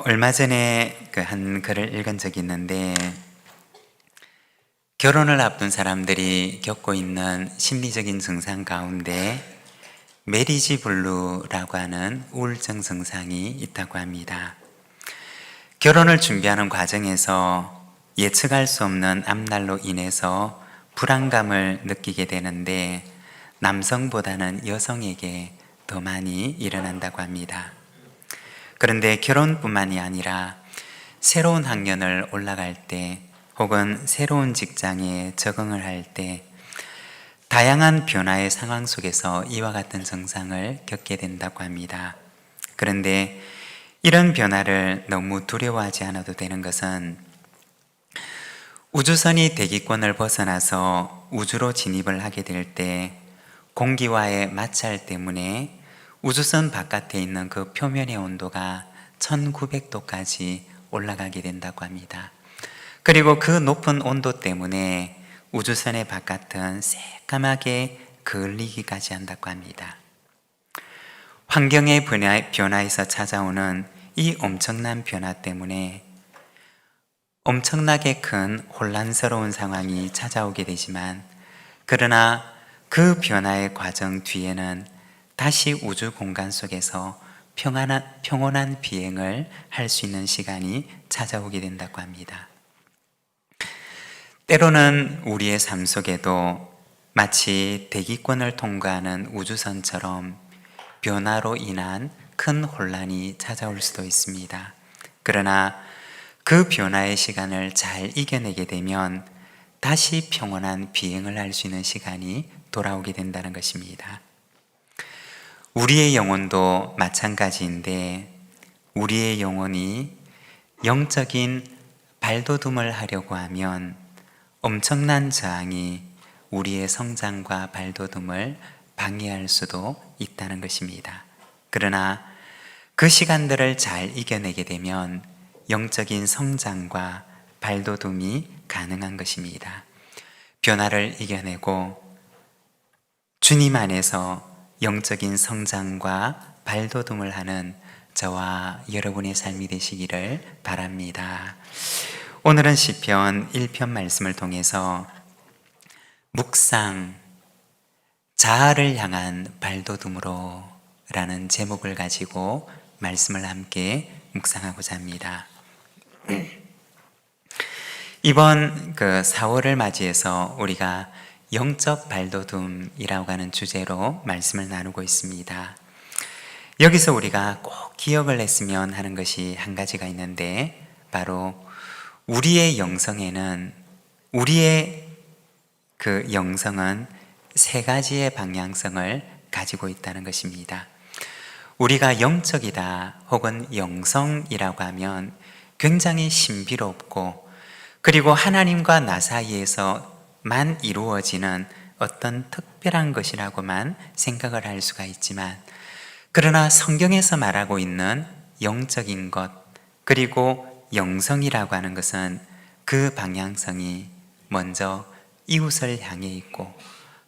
얼마 전에 한 글을 읽은 적이 있는데, 결혼을 앞둔 사람들이 겪고 있는 심리적인 증상 가운데 메리지 블루라고 하는 우울증 증상이 있다고 합니다. 결혼을 준비하는 과정에서 예측할 수 없는 앞날로 인해서 불안감을 느끼게 되는데, 남성보다는 여성에게 더 많이 일어난다고 합니다. 그런데 결혼뿐만이 아니라 새로운 학년을 올라갈 때, 혹은 새로운 직장에 적응을 할 때 다양한 변화의 상황 속에서 이와 같은 증상을 겪게 된다고 합니다. 그런데 이런 변화를 너무 두려워하지 않아도 되는 것은, 우주선이 대기권을 벗어나서 우주로 진입을 하게 될 때 공기와의 마찰 때문에 우주선 바깥에 있는 그 표면의 온도가 1900도까지 올라가게 된다고 합니다. 그리고 그 높은 온도 때문에 우주선의 바깥은 새까맣게 그을리기까지 한다고 합니다. 환경의 변화에서 찾아오는 이 엄청난 변화 때문에 엄청나게 큰 혼란스러운 상황이 찾아오게 되지만, 그러나 그 변화의 과정 뒤에는 다시 우주 공간 속에서 평온한 비행을 할 수 있는 시간이 찾아오게 된다고 합니다. 때로는 우리의 삶 속에도 마치 대기권을 통과하는 우주선처럼 변화로 인한 큰 혼란이 찾아올 수도 있습니다. 그러나 그 변화의 시간을 잘 이겨내게 되면 다시 평온한 비행을 할 수 있는 시간이 돌아오게 된다는 것입니다. 우리의 영혼도 마찬가지인데, 우리의 영혼이 영적인 발돋움을 하려고 하면 엄청난 저항이 우리의 성장과 발돋움을 방해할 수도 있다는 것입니다. 그러나 그 시간들을 잘 이겨내게 되면 영적인 성장과 발돋움이 가능한 것입니다. 변화를 이겨내고 주님 안에서 영적인 성장과 발돋움을 하는 저와 여러분의 삶이 되시기를 바랍니다. 오늘은 시편 1편 말씀을 통해서 묵상, 자아를 향한 발돋움으로 라는 제목을 가지고 말씀을 함께 묵상하고자 합니다. 이번 4월을 맞이해서 우리가 영적 발돋움이라고 하는 주제로 말씀을 나누고 있습니다. 여기서 우리가 꼭 기억을 했으면 하는 것이 한 가지가 있는데, 바로 우리의 영성은 세 가지의 방향성을 가지고 있다는 것입니다. 우리가 영적이다 혹은 영성이라고 하면 굉장히 신비롭고, 그리고 하나님과 나 사이에서만 이루어지는 어떤 특별한 것이라고만 생각을 할 수가 있지만, 그러나 성경에서 말하고 있는 영적인 것, 그리고 영성이라고 하는 것은 그 방향성이 먼저 이웃을 향해 있고,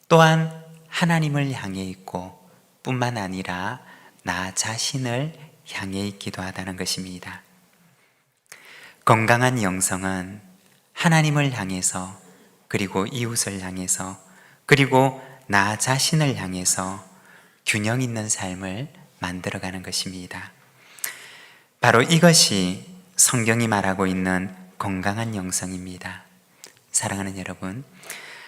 또한 하나님을 향해 있고, 뿐만 아니라 나 자신을 향해 있기도 하다는 것입니다. 건강한 영성은 하나님을 향해서, 그리고 이웃을 향해서, 그리고 나 자신을 향해서 균형 있는 삶을 만들어가는 것입니다. 바로 이것이 성경이 말하고 있는 건강한 영성입니다. 사랑하는 여러분,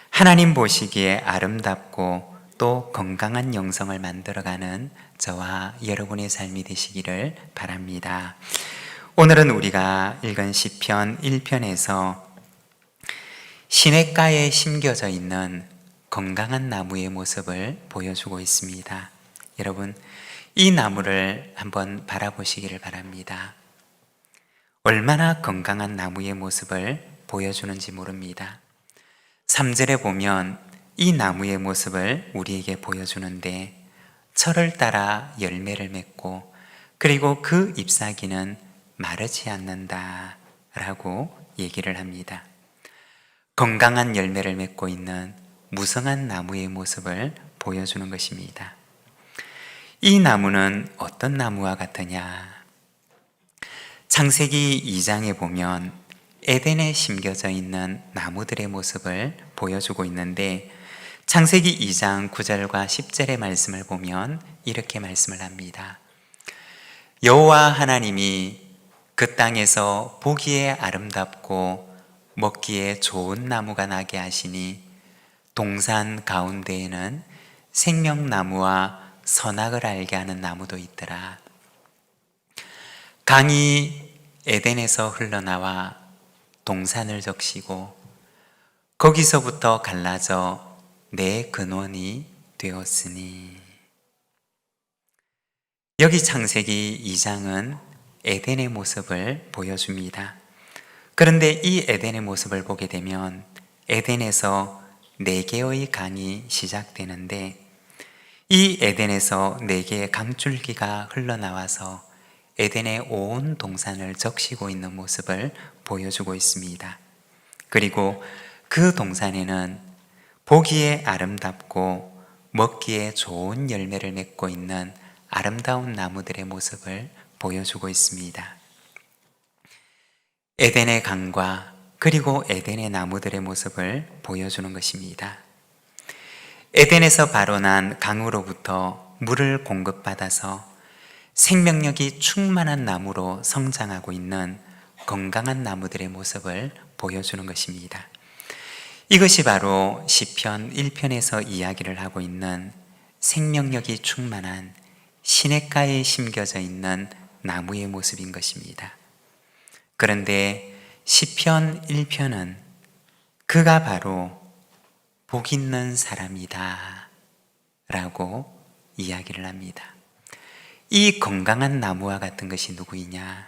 하나님 보시기에 아름답고 또 건강한 영성을 만들어가는 저와 여러분의 삶이 되시기를 바랍니다. 오늘은 우리가 읽은 시편 1편에서 시냇가에 심겨져 있는 건강한 나무의 모습을 보여주고 있습니다. 여러분, 이 나무를 한번 바라보시기를 바랍니다. 얼마나 건강한 나무의 모습을 보여주는지 모릅니다. 3절에 보면 이 나무의 모습을 우리에게 보여주는데, 철을 따라 열매를 맺고, 그리고 그 잎사귀는 마르지 않는다 라고 얘기를 합니다. 건강한 열매를 맺고 있는 무성한 나무의 모습을 보여주는 것입니다. 이 나무는 어떤 나무와 같으냐? 창세기 2장에 보면 에덴에 심겨져 있는 나무들의 모습을 보여주고 있는데, 창세기 2장 9절과 10절의 말씀을 보면 이렇게 말씀을 합니다. 여호와 하나님이 그 땅에서 보기에 아름답고 먹기에 좋은 나무가 나게 하시니 동산 가운데에는 생명나무와 선악을 알게 하는 나무도 있더라. 강이 에덴에서 흘러나와 동산을 적시고 거기서부터 갈라져 내 근원이 되었으니. 여기 창세기 2장은 에덴의 모습을 보여줍니다. 그런데 이 에덴의 모습을 보게 되면 에덴에서 4개의 강이 시작되는데, 이 에덴에서 4개의 강줄기가 흘러나와서 에덴의 온 동산을 적시고 있는 모습을 보여주고 있습니다. 그리고 그 동산에는 보기에 아름답고 먹기에 좋은 열매를 맺고 있는 아름다운 나무들의 모습을 보여주고 있습니다. 에덴의 강과 그리고 에덴의 나무들의 모습을 보여주는 것입니다. 에덴에서 발원한 강으로부터 물을 공급받아서 생명력이 충만한 나무로 성장하고 있는 건강한 나무들의 모습을 보여주는 것입니다. 이것이 바로 시편 1편에서 이야기를 하고 있는 생명력이 충만한 시냇가에 심겨져 있는 나무의 모습인 것입니다. 그런데 시편 1편은 그가 바로 복 있는 사람이다 라고 이야기를 합니다. 이 건강한 나무와 같은 것이 누구이냐?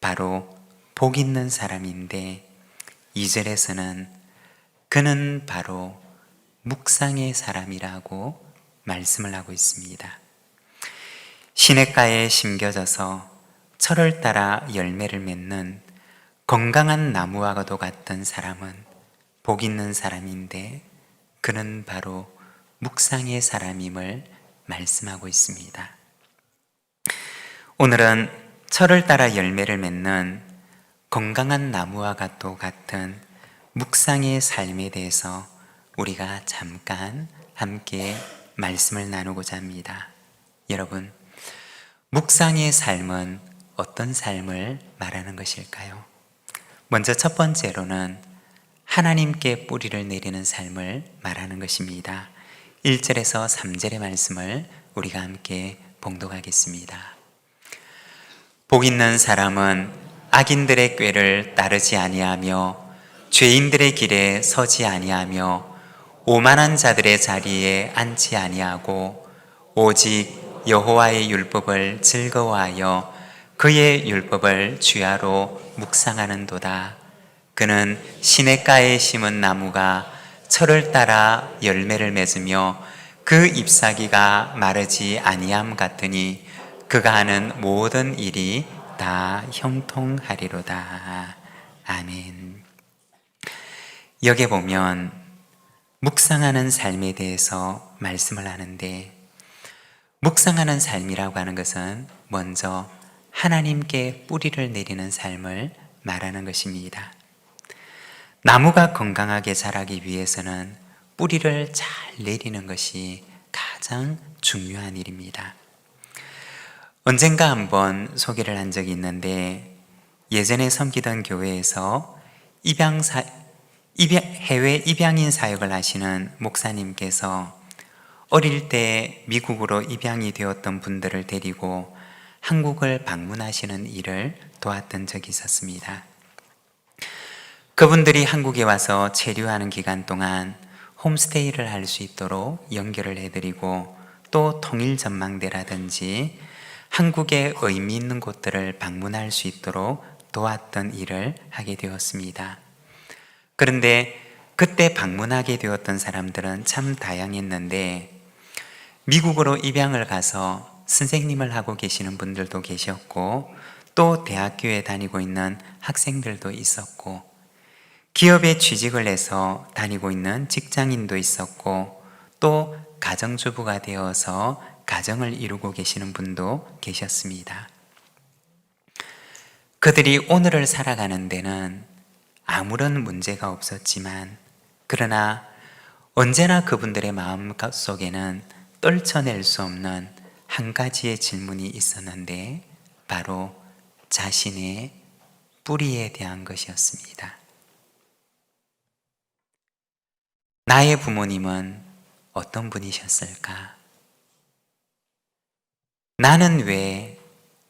바로 복 있는 사람인데, 2절에서는 그는 바로 묵상의 사람이라고 말씀을 하고 있습니다. 시냇가에 심겨져서 철을 따라 열매를 맺는 건강한 나무와도 같은 사람은 복 있는 사람인데, 그는 바로 묵상의 사람임을 말씀하고 있습니다. 오늘은 철을 따라 열매를 맺는 건강한 나무와도 같은 묵상의 삶에 대해서 우리가 잠깐 함께 말씀을 나누고자 합니다. 여러분, 묵상의 삶은 어떤 삶을 말하는 것일까요? 먼저 첫 번째로는 하나님께 뿌리를 내리는 삶을 말하는 것입니다. 1절에서 3절의 말씀을 우리가 함께 봉독하겠습니다. 복 있는 사람은 악인들의 꾀를 따르지 아니하며 죄인들의 길에 서지 아니하며 오만한 자들의 자리에 앉지 아니하고 오직 여호와의 율법을 즐거워하여 그의 율법을 주야로 묵상하는도다. 그는 시냇가에 심은 나무가 철을 따라 열매를 맺으며 그 잎사귀가 마르지 아니함 같으니 그가 하는 모든 일이 다 형통하리로다. 아멘. 여기 보면 묵상하는 삶에 대해서 말씀을 하는데, 묵상하는 삶이라고 하는 것은 먼저 하나님께 뿌리를 내리는 삶을 말하는 것입니다. 나무가 건강하게 자라기 위해서는 뿌리를 잘 내리는 것이 가장 중요한 일입니다. 언젠가 한번 소개를 한 적이 있는데, 예전에 섬기던 교회에서 해외 입양인 사역을 하시는 목사님께서 어릴 때 미국으로 입양이 되었던 분들을 데리고 한국을 방문하시는 일을 도왔던 적이 있었습니다. 그분들이 한국에 와서 체류하는 기간 동안 홈스테이를 할 수 있도록 연결을 해드리고, 또 통일 전망대라든지 한국의 의미 있는 곳들을 방문할 수 있도록 도왔던 일을 하게 되었습니다. 그런데 그때 방문하게 되었던 사람들은 참 다양했는데, 미국으로 입양을 가서 선생님을 하고 계시는 분들도 계셨고, 또 대학교에 다니고 있는 학생들도 있었고, 기업에 취직을 해서 다니고 있는 직장인도 있었고, 또 가정주부가 되어서 가정을 이루고 계시는 분도 계셨습니다. 그들이 오늘을 살아가는 데는 아무런 문제가 없었지만, 그러나 언제나 그분들의 마음 속에는 떨쳐낼 수 없는 한 가지의 질문이 있었는데, 바로 자신의 뿌리에 대한 것이었습니다. 나의 부모님은 어떤 분이셨을까? 나는 왜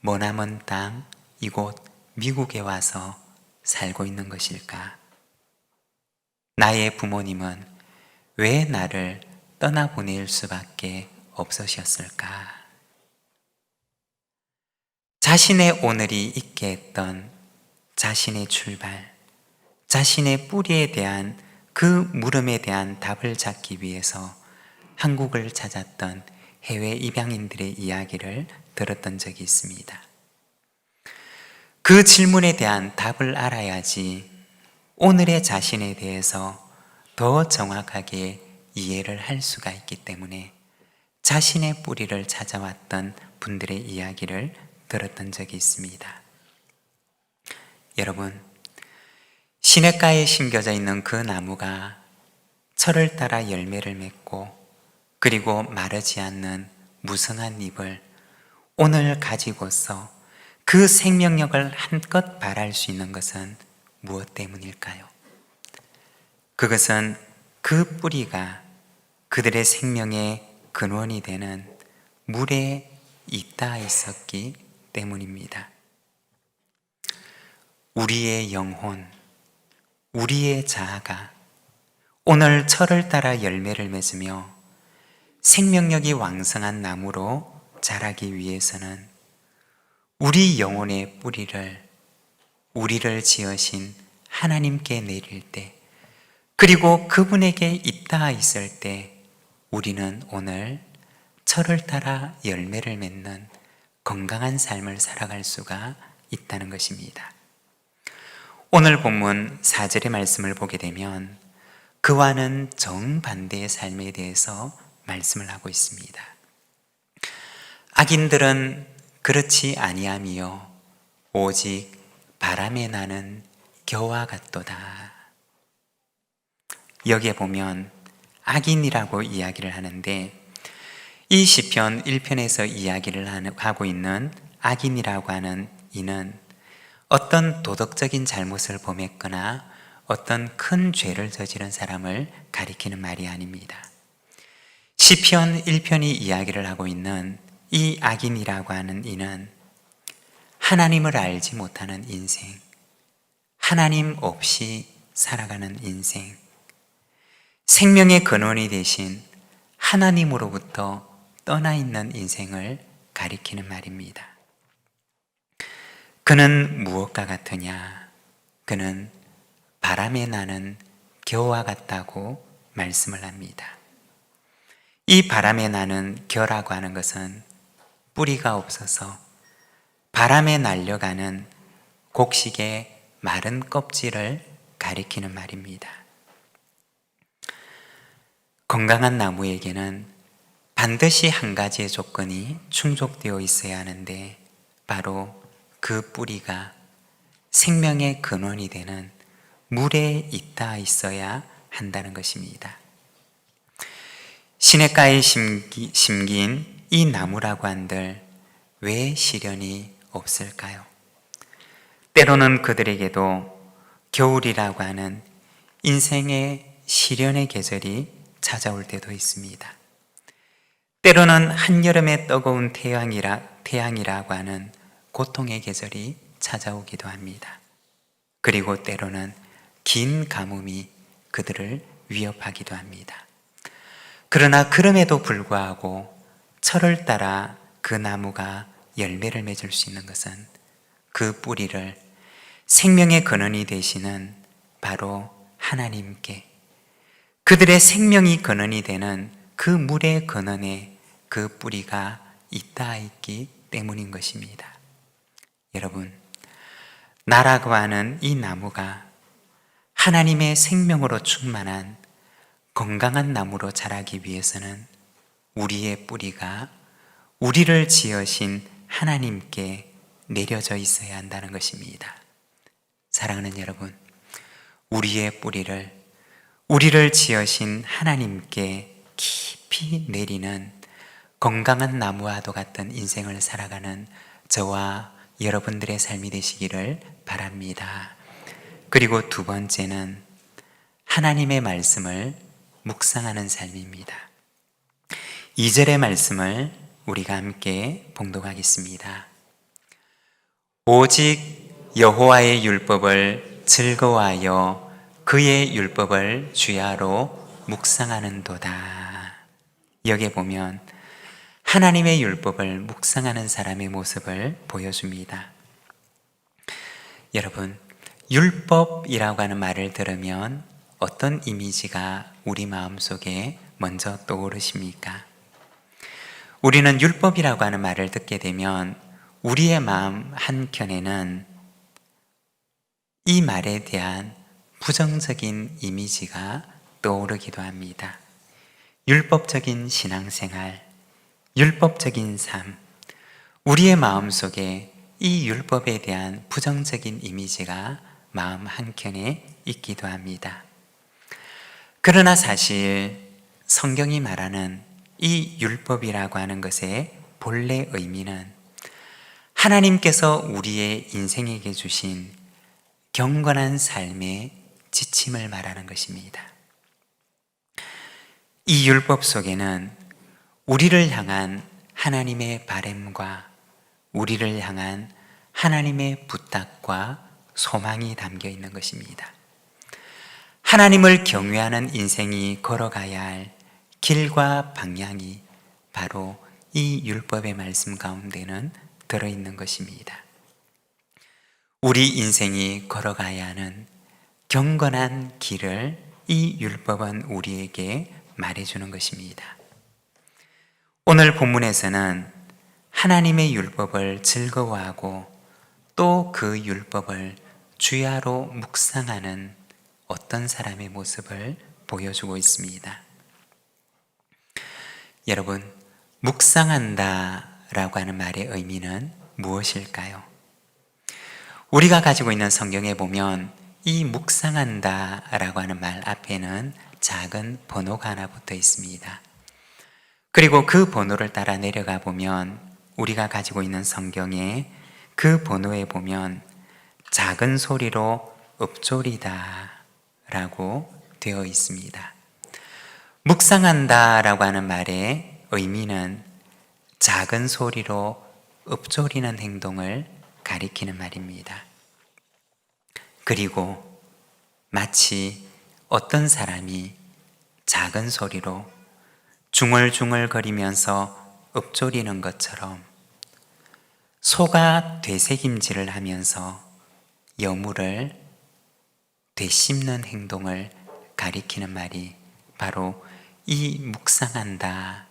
머나먼 땅 이곳 미국에 와서 살고 있는 것일까? 나의 부모님은 왜 나를 떠나보낼 수밖에 없으셨을까? 자신의 오늘이 있게 했던 자신의 출발, 자신의 뿌리에 대한 그 물음에 대한 답을 찾기 위해서 한국을 찾았던 해외 입양인들의 이야기를 들었던 적이 있습니다. 그 질문에 대한 답을 알아야지 오늘의 자신에 대해서 더 정확하게 이해를 할 수가 있기 때문에 자신의 뿌리를 찾아왔던 분들의 이야기를 들었던 적이 있습니다. 여러분, 시냇가에 심겨져 있는 그 나무가 철을 따라 열매를 맺고, 그리고 마르지 않는 무성한 잎을 오늘 가지고서 그 생명력을 한껏 발할 수 있는 것은 무엇 때문일까요? 그것은 그 뿌리가 그들의 생명의 근원이 되는 물에 있다 있었기 때문입니다. 우리의 영혼, 우리의 자아가 오늘 철을 따라 열매를 맺으며 생명력이 왕성한 나무로 자라기 위해서는 우리 영혼의 뿌리를 우리를 지으신 하나님께 내릴 때, 그리고 그분에게 있다 있을 때 우리는 오늘 철을 따라 열매를 맺는 건강한 삶을 살아갈 수가 있다는 것입니다. 오늘 본문 4절의 말씀을 보게 되면 그와는 정반대의 삶에 대해서 말씀을 하고 있습니다. 악인들은 그렇지 아니하며 오직 바람에 나는 겨와 같도다. 여기에 보면 악인이라고 이야기를 하는데, 이 시편 1편에서 이야기를 하고 있는 악인이라고 하는 이는 어떤 도덕적인 잘못을 범했거나 어떤 큰 죄를 저지른 사람을 가리키는 말이 아닙니다. 시편 1편이 이야기를 하고 있는 이 악인이라고 하는 이는 하나님을 알지 못하는 인생, 하나님 없이 살아가는 인생, 생명의 근원이 되신 하나님으로부터 떠나 있는 인생을 가리키는 말입니다. 그는 무엇과 같으냐? 그는 바람에 나는 겨와 같다고 말씀을 합니다. 이 바람에 나는 겨라고 하는 것은 뿌리가 없어서 바람에 날려가는 곡식의 마른 껍질을 가리키는 말입니다. 건강한 나무에게는 반드시 한 가지의 조건이 충족되어 있어야 하는데, 바로 그 뿌리가 생명의 근원이 되는 물에 있다 있어야 한다는 것입니다. 시냇가에 심긴 이 나무라고 한들 왜 시련이 없을까요? 때로는 그들에게도 겨울이라고 하는 인생의 시련의 계절이 찾아올 때도 있습니다. 때로는 한여름의 뜨거운 태양이라고 하는 고통의 계절이 찾아오기도 합니다. 그리고 때로는 긴 가뭄이 그들을 위협하기도 합니다. 그러나 그럼에도 불구하고 철을 따라 그 나무가 열매를 맺을 수 있는 것은 그 뿌리를 생명의 근원이 되시는 바로 하나님께, 그들의 생명이 근원이 되는 그 물의 근원에 그 뿌리가 있다 있기 때문인 것입니다. 여러분, 나라고 하는 이 나무가 하나님의 생명으로 충만한 건강한 나무로 자라기 위해서는 우리의 뿌리가 우리를 지으신 하나님께 내려져 있어야 한다는 것입니다. 사랑하는 여러분, 우리의 뿌리를 우리를 지으신 하나님께 깊이 내리는 건강한 나무와도 같은 인생을 살아가는 저와 여러분들의 삶이 되시기를 바랍니다. 그리고 두 번째는 하나님의 말씀을 묵상하는 삶입니다. 2절의 말씀을 우리가 함께 봉독하겠습니다. 오직 여호와의 율법을 즐거워하여 그의 율법을 주야로 묵상하는도다. 여기에 보면 하나님의 율법을 묵상하는 사람의 모습을 보여줍니다. 여러분, 율법이라고 하는 말을 들으면 어떤 이미지가 우리 마음속에 먼저 떠오르십니까? 우리는 율법이라고 하는 말을 듣게 되면 우리의 마음 한켠에는 이 말에 대한 부정적인 이미지가 떠오르기도 합니다. 율법적인 신앙생활, 율법적인 삶, 우리의 마음속에 이 율법에 대한 부정적인 이미지가 마음 한켠에 있기도 합니다. 그러나 사실 성경이 말하는 이 율법이라고 하는 것의 본래 의미는 하나님께서 우리의 인생에게 주신 경건한 삶의 지침을 말하는 것입니다. 이 율법 속에는 우리를 향한 하나님의 바램과 우리를 향한 하나님의 부탁과 소망이 담겨 있는 것입니다. 하나님을 경외하는 인생이 걸어가야 할 길과 방향이 바로 이 율법의 말씀 가운데는 들어있는 것입니다. 우리 인생이 걸어가야 하는 경건한 길을 이 율법은 우리에게 말해주는 것입니다. 오늘 본문에서는 하나님의 율법을 즐거워하고 또 그 율법을 주야로 묵상하는 어떤 사람의 모습을 보여주고 있습니다. 여러분, 묵상한다 라고 하는 말의 의미는 무엇일까요? 우리가 가지고 있는 성경에 보면 이 묵상한다 라고 하는 말 앞에는 작은 번호가 하나 붙어 있습니다. 그리고 그 번호를 따라 내려가 보면 우리가 가지고 있는 성경에 그 번호에 보면 작은 소리로 읊조리다 라고 되어 있습니다. 묵상한다 라고 하는 말의 의미는 작은 소리로 읊조리는 행동을 가리키는 말입니다. 그리고 마치 어떤 사람이 작은 소리로 중얼중얼거리면서 읊조리는 것처럼 소가 되새김질을 하면서 여물을 되씹는 행동을 가리키는 말이 바로 이 묵상한다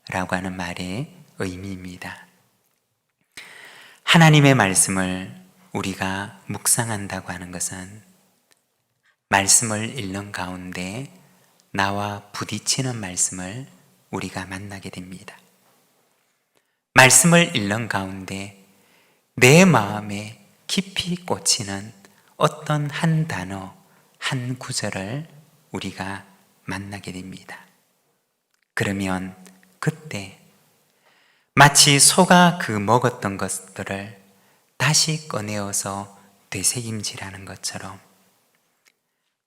라고 하는 말의 의미입니다. 하나님의 말씀을 우리가 묵상한다고 하는 것은 말씀을 읽는 가운데 나와 부딪히는 말씀을 우리가 만나게 됩니다. 말씀을 읽는 가운데 내 마음에 깊이 꽂히는 어떤 한 단어, 한 구절을 우리가 만나게 됩니다. 그러면 그때 마치 소가 그 먹었던 것들을 다시 꺼내어서 되새김질하는 것처럼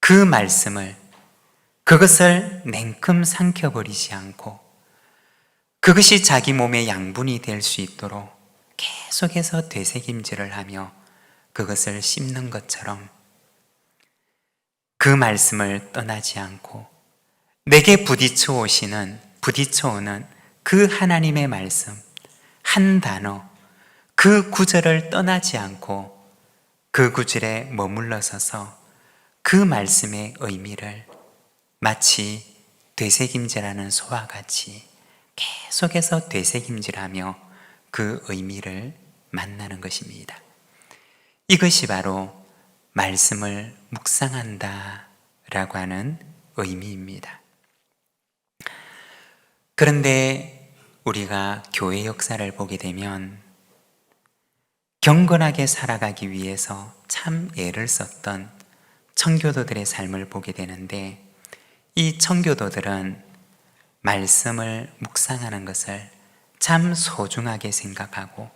그 말씀을, 그것을 냉큼 삼켜버리지 않고 그것이 자기 몸의 양분이 될 수 있도록 계속해서 되새김질을 하며 그것을 씹는 것처럼 그 말씀을 떠나지 않고 내게 부딪혀 오는 그 하나님의 말씀, 한 단어, 그 구절을 떠나지 않고 그 구절에 머물러 서서 그 말씀의 의미를 마치 되새김질하는 소와 같이 계속해서 되새김질하며 그 의미를 만나는 것입니다. 이것이 바로 말씀을 묵상한다 라고 하는 의미입니다. 그런데 우리가 교회 역사를 보게 되면 경건하게 살아가기 위해서 참 애를 썼던 청교도들의 삶을 보게 되는데, 이 청교도들은 말씀을 묵상하는 것을 참 소중하게 생각하고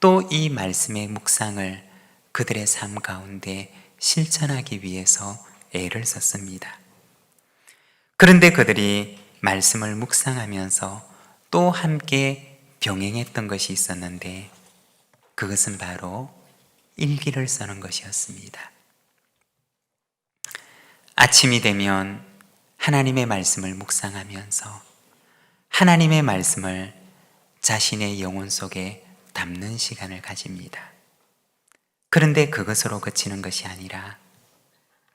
또 이 말씀의 묵상을 그들의 삶 가운데 실천하기 위해서 애를 썼습니다. 그런데 그들이 말씀을 묵상하면서 또 함께 병행했던 것이 있었는데, 그것은 바로 일기를 쓰는 것이었습니다. 아침이 되면 하나님의 말씀을 묵상하면서 하나님의 말씀을 자신의 영혼 속에 담는 시간을 가집니다. 그런데 그것으로 그치는 것이 아니라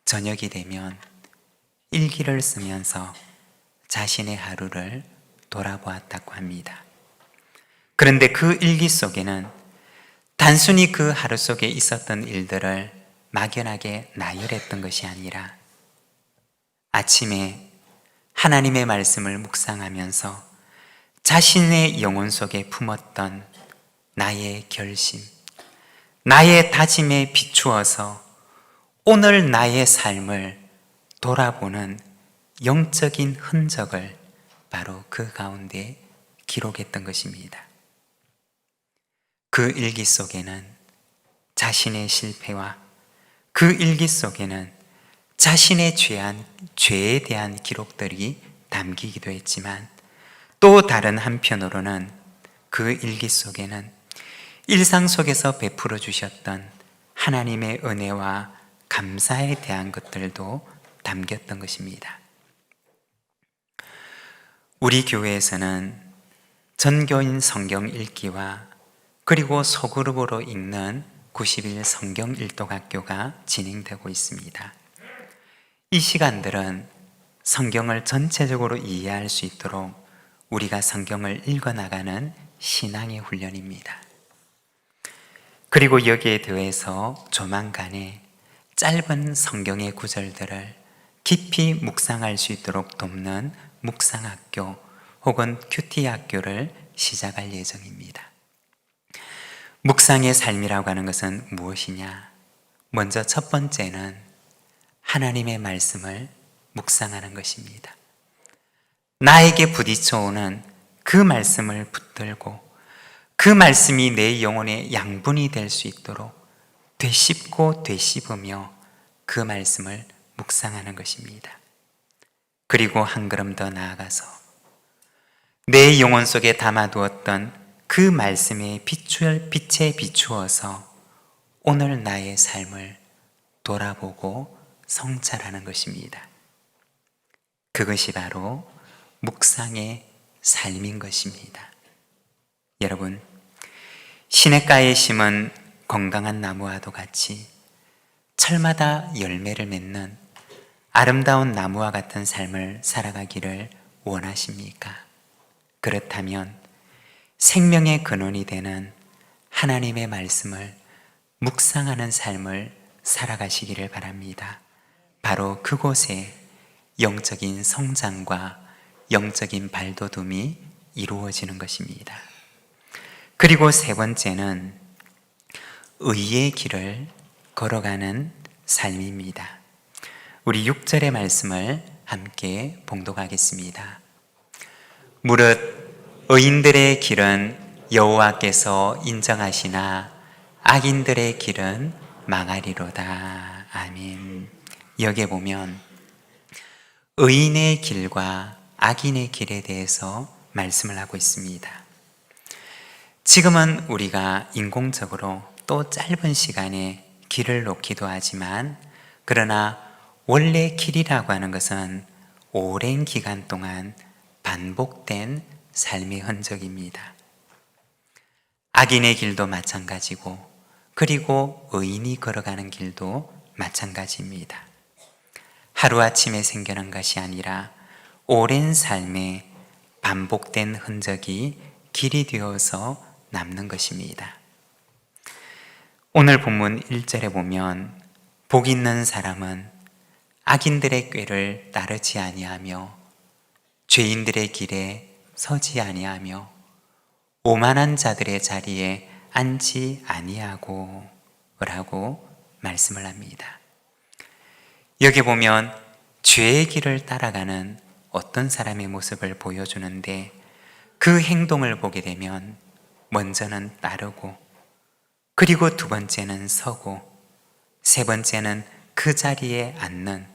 저녁이 되면 일기를 쓰면서 자신의 하루를 돌아보았다고 합니다. 그런데 그 일기 속에는 단순히 그 하루 속에 있었던 일들을 막연하게 나열했던 것이 아니라 아침에 하나님의 말씀을 묵상하면서 자신의 영혼 속에 품었던 나의 결심, 나의 다짐에 비추어서 오늘 나의 삶을 돌아보는 영적인 흔적을 바로 그 가운데 기록했던 것입니다. 그 일기 속에는 자신의 실패와 그 일기 속에는 자신의 죄에 대한 기록들이 담기기도 했지만, 또 다른 한편으로는 그 일기 속에는 일상 속에서 베풀어 주셨던 하나님의 은혜와 감사에 대한 것들도 담겼던 것입니다. 우리 교회에서는 전교인 성경 읽기와 그리고 소그룹으로 읽는 90일 성경 일독 학교가 진행되고 있습니다. 이 시간들은 성경을 전체적으로 이해할 수 있도록 우리가 성경을 읽어나가는 신앙의 훈련입니다. 그리고 여기에 더해서 조만간에 짧은 성경의 구절들을 깊이 묵상할 수 있도록 돕는 묵상학교 혹은 큐티 학교를 시작할 예정입니다. 묵상의 삶이라고 하는 것은 무엇이냐? 먼저 첫 번째는 하나님의 말씀을 묵상하는 것입니다. 나에게 부딪혀오는 그 말씀을 붙들고 그 말씀이 내 영혼의 양분이 될 수 있도록 되씹고 되씹으며 그 말씀을 묵상하는 것입니다. 그리고 한 걸음 더 나아가서 내 영혼 속에 담아두었던 그 말씀의 빛에 비추어서 오늘 나의 삶을 돌아보고 성찰하는 것입니다. 그것이 바로 묵상의 삶인 것입니다. 여러분, 시냇가에 심은 건강한 나무와도 같이 철마다 열매를 맺는 아름다운 나무와 같은 삶을 살아가기를 원하십니까? 그렇다면 생명의 근원이 되는 하나님의 말씀을 묵상하는 삶을 살아가시기를 바랍니다. 바로 그곳에 영적인 성장과 영적인 발돋움이 이루어지는 것입니다. 그리고 세 번째는 의의 길을 걸어가는 삶입니다. 우리 6절의 말씀을 함께 봉독하겠습니다. 무릇 의인들의 길은 여호와께서 인정하시나 악인들의 길은 망하리로다. 아멘. 여기에 보면 의인의 길과 악인의 길에 대해서 말씀을 하고 있습니다. 지금은 우리가 인공적으로 또 짧은 시간에 길을 놓기도 하지만, 그러나 원래 길이라고 하는 것은 오랜 기간 동안 반복된 삶의 흔적입니다. 악인의 길도 마찬가지고, 그리고 의인이 걸어가는 길도 마찬가지입니다. 하루아침에 생겨난 것이 아니라 오랜 삶에 반복된 흔적이 길이 되어서 남는 것입니다. 오늘 본문 1절에 보면 복 있는 사람은 악인들의 꾀를 따르지 아니하며 죄인들의 길에 서지 아니하며 오만한 자들의 자리에 앉지 아니하고 라고 말씀을 합니다. 여기 보면 죄의 길을 따라가는 어떤 사람의 모습을 보여주는데, 그 행동을 보게 되면 먼저는 따르고, 그리고 두 번째는 서고, 세 번째는 그 자리에 앉는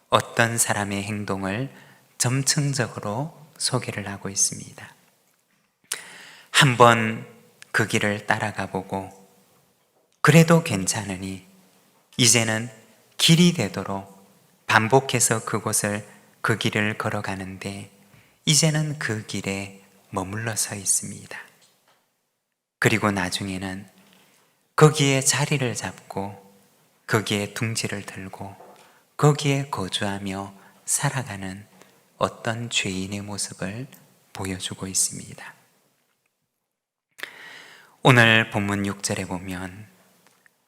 어떤 사람의 행동을 점층적으로 소개를 하고 있습니다. 한번 그 길을 따라가 보고 그래도 괜찮으니 이제는 길이 되도록 반복해서 그 길을 걸어가는데, 이제는 그 길에 머물러 서 있습니다. 그리고 나중에는 거기에 자리를 잡고 거기에 둥지를 들고 거기에 거주하며 살아가는 어떤 죄인의 모습을 보여주고 있습니다. 오늘 본문 6절에 보면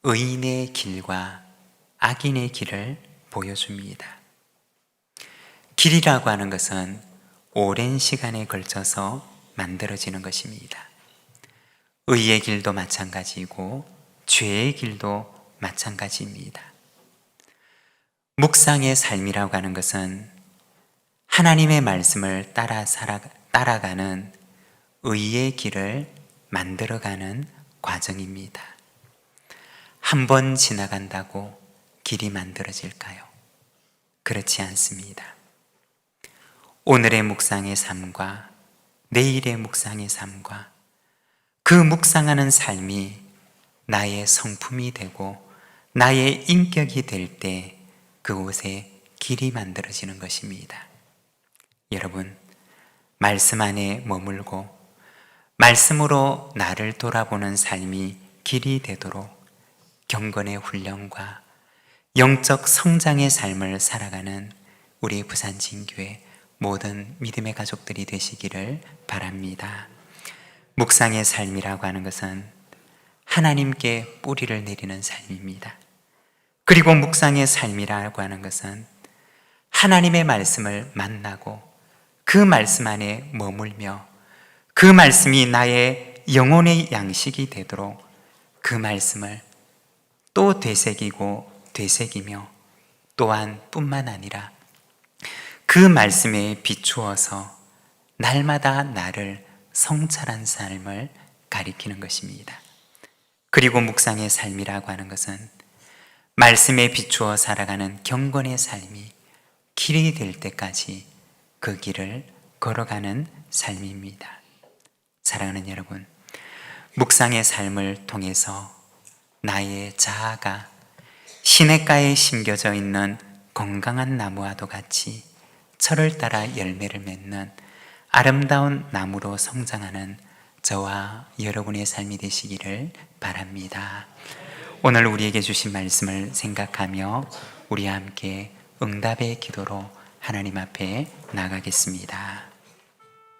의인의 길과 악인의 길을 보여줍니다. 길이라고 하는 것은 오랜 시간에 걸쳐서 만들어지는 것입니다. 의의 길도 마찬가지고 죄의 길도 마찬가지입니다. 묵상의 삶이라고 하는 것은 하나님의 말씀을 따라가는 의의 길을 만들어가는 과정입니다. 한 번 지나간다고 길이 만들어질까요? 그렇지 않습니다. 오늘의 묵상의 삶과 내일의 묵상의 삶과 그 묵상하는 삶이 나의 성품이 되고 나의 인격이 될 때 그곳에 길이 만들어지는 것입니다. 여러분, 말씀 안에 머물고 말씀으로 나를 돌아보는 삶이 길이 되도록 경건의 훈련과 영적 성장의 삶을 살아가는 우리 부산진교회 모든 믿음의 가족들이 되시기를 바랍니다. 묵상의 삶이라고 하는 것은 하나님께 뿌리를 내리는 삶입니다. 그리고 묵상의 삶이라고 하는 것은 하나님의 말씀을 만나고 그 말씀 안에 머물며 그 말씀이 나의 영혼의 양식이 되도록 그 말씀을 또 되새기며 또한 뿐만 아니라 그 말씀에 비추어서 날마다 나를 성찰한 삶을 가리키는 것입니다. 그리고 묵상의 삶이라고 하는 것은 말씀에 비추어 살아가는 경건의 삶이 길이 될 때까지 그 길을 걸어가는 삶입니다. 사랑하는 여러분, 묵상의 삶을 통해서 나의 자아가 시냇가에 심겨져 있는 건강한 나무와도 같이 철을 따라 열매를 맺는 아름다운 나무로 성장하는 저와 여러분의 삶이 되시기를 바랍니다. 오늘 우리에게 주신 말씀을 생각하며 우리 함께 응답의 기도로 하나님 앞에 나가겠습니다.